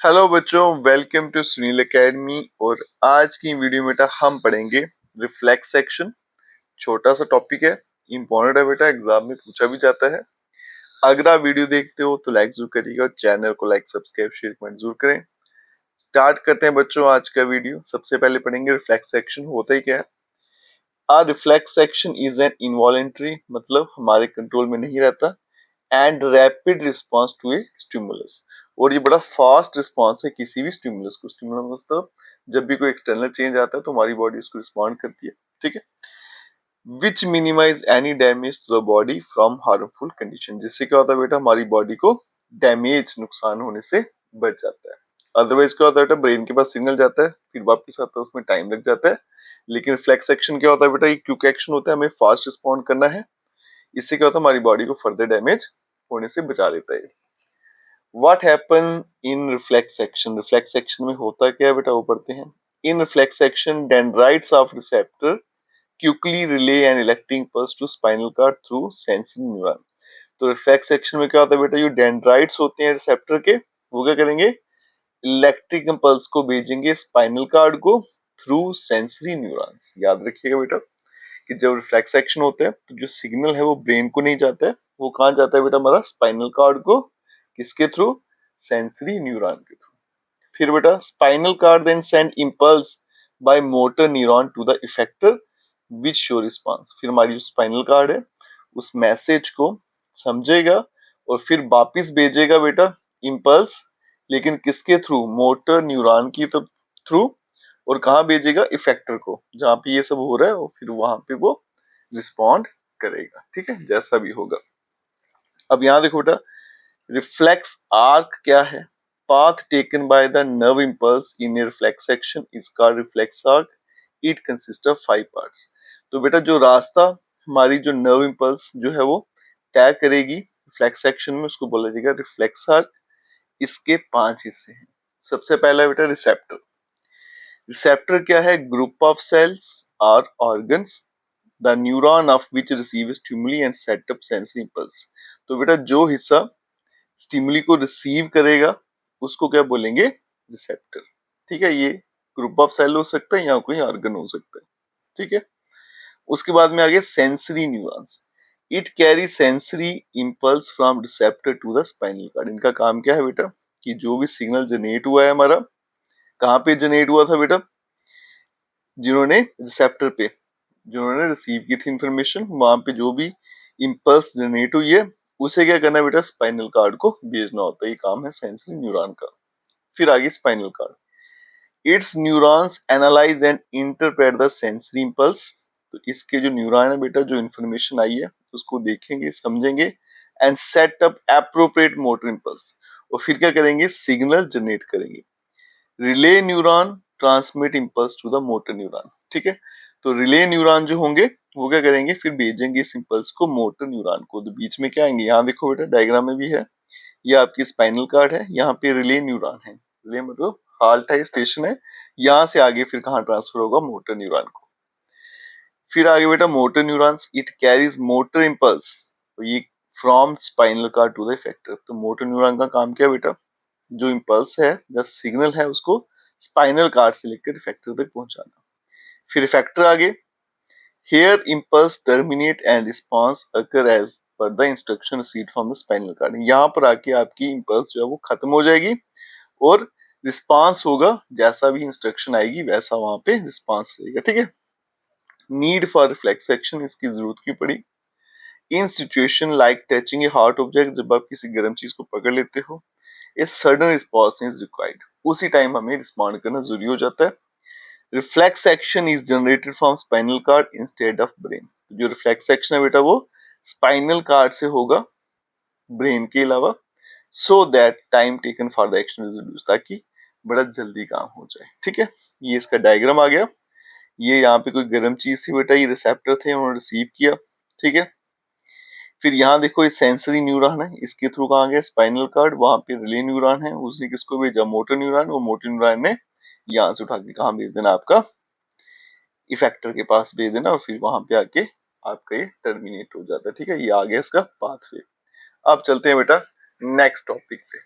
Hello बच्चों, welcome to Sunil academy. और आज की वीडियो में बेटा हम पढ़ेंगे रिफ्लेक्स सेक्शन। छोटा सा टॉपिक है, इंपॉर्टेंट है बेटा, एग्जाम में पूछा भी जाता है। अगर आप वीडियो देखते हो तो लाइक जरूर करिएगा और चैनल को लाइक सब्सक्राइब शेयर कमेंट जरूर करें। स्टार्ट करते हैं बच्चों आज का वीडियो। सबसे पहले पढ़ेंगे रिफ्लेक्स सेक्शन होता ही क्या है। A reflex action is an involuntary, मतलब हमारे कंट्रोल में नहीं रहता, and rapid response to a stimulus. और ये बड़ा फास्ट रिस्पॉन्स है किसी भी स्टिमुलस को। स्टिमुलस मतलब जब भी कोई एक्सटर्नल चेंज आता है तो हमारी बॉडी उसको रिस्पॉन्ड करती है, ठीक है। Which minimise any damage to the body from harmful condition, जिससे क्या होता है बेटा, हमारी बॉडी को डैमेज नुकसान होने से बच जाता है। अदरवाइज क्या होता है बेटा, ब्रेन के पास सिग्नल जाता है, फिर वापस आता है, उसमें टाइम लग जाता है। लेकिन रिफ्लेक्स एक्शन क्या होता है बेटा, ये क्विक एक्शन होता है, हमें फास्ट रिस्पॉन्ड करना है। इससे क्या होता है, हमारी बॉडी को फर्दर डैमेज होने से बचा लेता है। What happen in reflex section? Reflex section में होता क्या है बेटा, वो पढ़ते हैं। In reflex section, dendrites of receptor quickly relay an electric impulse to spinal cord through sensory neuron. तो reflex section में क्या होता है बेटा, ये dendrites होते हैं रिसेप्टर के, वो क्या करेंगे, इलेक्ट्रिक इम्पल्स को भेजेंगे स्पाइनल कार्ड को थ्रू सेंसरी न्यूरॉन्स। याद रखिएगा बेटा कि जब रिफ्लेक्स एक्शन होते हैं तो जो सिग्नल है वो ब्रेन को नहीं जाता है, वो कहाँ जाता है बेटा, हमारा स्पाइनल कॉर्ड को। किसके थ्रू? सेंसरी न्यूरॉन के थ्रू। फिर बेटा spinal cord then send impulse by motor neuron to the effector which show response. फिर हमारी जो स्पाइनल कॉर्ड है उस मैसेज को समझेगा और फिर वापिस भेजेगा बेटा इंपल्स, लेकिन किसके थ्रू? मोटर न्यूरॉन की थ्रू। और कहाँ भेजेगा? इफेक्टर को, जहां पे ये सब हो रहा है, और फिर वहां पे वो रिस्पॉन्ड करेगा, ठीक है, जैसा भी होगा। अब यहाँ देखो बेटा, रिफ्लेक्स आर्क क्या है? Path taken by the nerve impulse in A reflex action is called reflex arc. It consist of 5 parts. तो बेटा जो रास्ता हमारी जो नर्व इंपल्स जो है वो तय करेगी रिफ्लेक्स एक्शन में, उसको बोला जाएगा रिफ्लेक्स आर्क। इसके 5 हिस्से हैं। सबसे पहला बेटा रिसेप्टर। रिसेप्टर क्या है? ग्रुप ऑफ सेल्स और organs the neuron of which receive stimuli and set up sensory impulse. तो बेटा जो हिस्सा स्टिमुली को रिसीव करेगा उसको क्या बोलेंगे? रिसेप्टर, ठीक है। ये ग्रुप ऑफ सेल हो सकता है या कोई ऑर्गन हो सकता है, ठीक है। उसके बाद में आ गया sensory neurons. It carry sensory impulse from receptor to the spinal cord. इनका काम क्या है बेटा, कि जो भी सिग्नल जनरेट हुआ है हमारा, कहाँ पे जनरेट हुआ था बेटा, जिन्होंने रिसेप्टर पे, जिन्होंने रिसीव की थी इंफॉर्मेशन, वहां पे जो भी इंपल्स जनरेट हुई है उसे क्या करना है बेटा, स्पाइनल कार्ड को भेजना होता है। ये काम है सेंसरी न्यूरॉन का। फिर आगे spinal cord, it's neurons analyse and interpret the sensory impulse. तो इसके जो न्यूरॉन है बेटा, जो इंफॉर्मेशन आई है उसको देखेंगे, समझेंगे, and set up appropriate motor impulse. और फिर क्या करेंगे, सिग्नल जनरेट करेंगे। Relay neuron transmit impulse to the motor neuron, ठीक है। तो रिले न्यूरॉन जो होंगे वो क्या करेंगे, फिर भेजेंगे इस इंपल्स को मोटर न्यूरॉन को। तो बीच में क्या आएंगे, यहाँ देखो बेटा डायग्राम में भी है, ये आपकी स्पाइनल कार्ड है, यहाँ पे रिले न्यूरॉन है। रिले मतलब हाल्ट है, स्टेशन है। यहाँ से आगे फिर कहाँ ट्रांसफर होगा, मोटर न्यूरॉन को। फिर आगे बेटा motor neurons, it carries motor impulse, तो ये from spinal cord to the effector. तो मोटर न्यूरॉन का काम क्या है बेटा, जो इंपल्स है, जो सिग्नल है, उसको स्पाइनल कार्ड से लेकर इफेक्टर तक पहुंचाना। फिर इफेक्टर आगे, here impulse terminate and response occur as per the instruction received from the spinal cord. यहाँ पर आके आपकी इंपल्स जो है वो खत्म हो जाएगी और रिस्पांस होगा, जैसा भी इंस्ट्रक्शन आएगी वैसा वहां पे रिस्पांस रहेगा, ठीक है। नीड फॉर रिफ्लेक्स एक्शन, इसकी जरूरत क्यों पड़ी? In situation like touching a hot object, जब आप किसी गर्म चीज को पकड़ लेते हो, a sudden response is required, उसी टाइम हमें रिस्पॉन्ड करना जरूरी हो जाता है। Reflex action is generated from spinal cord instead of brain. जो रिफ्लेक्स एक्शन है बेटा वो स्पाइनल कार्ड से होगा, ब्रेन के अलावा, so that time taken for the action is reduce, ताकि बड़ा जल्दी काम हो जाए, ठीक है। ये इसका डायग्राम आ गया। ये यहाँ पे कोई गर्म चीज थी बेटा, ये रिसेप्टर थे, उन्होंने रिसीव किया, ठीक है। फिर यहाँ देखो ये सेंसरी न्यूरॉन है, इसके थ्रू कहाँ गया, स्पाइनल कार्ड, वहां पे रिले न्यूरॉन है, उसने किसको भेजा, मोटर न्यूरॉन। वो मोटर न्यूरॉन ने यहाँ से उठा के कहाँ भेज देना, आपका इफेक्टर के पास भेज देना, और फिर वहां पे आके आपका ये टर्मिनेट हो जाता है, ठीक है। ये आ गया इसका पाथवे। अब चलते हैं बेटा नेक्स्ट टॉपिक पे।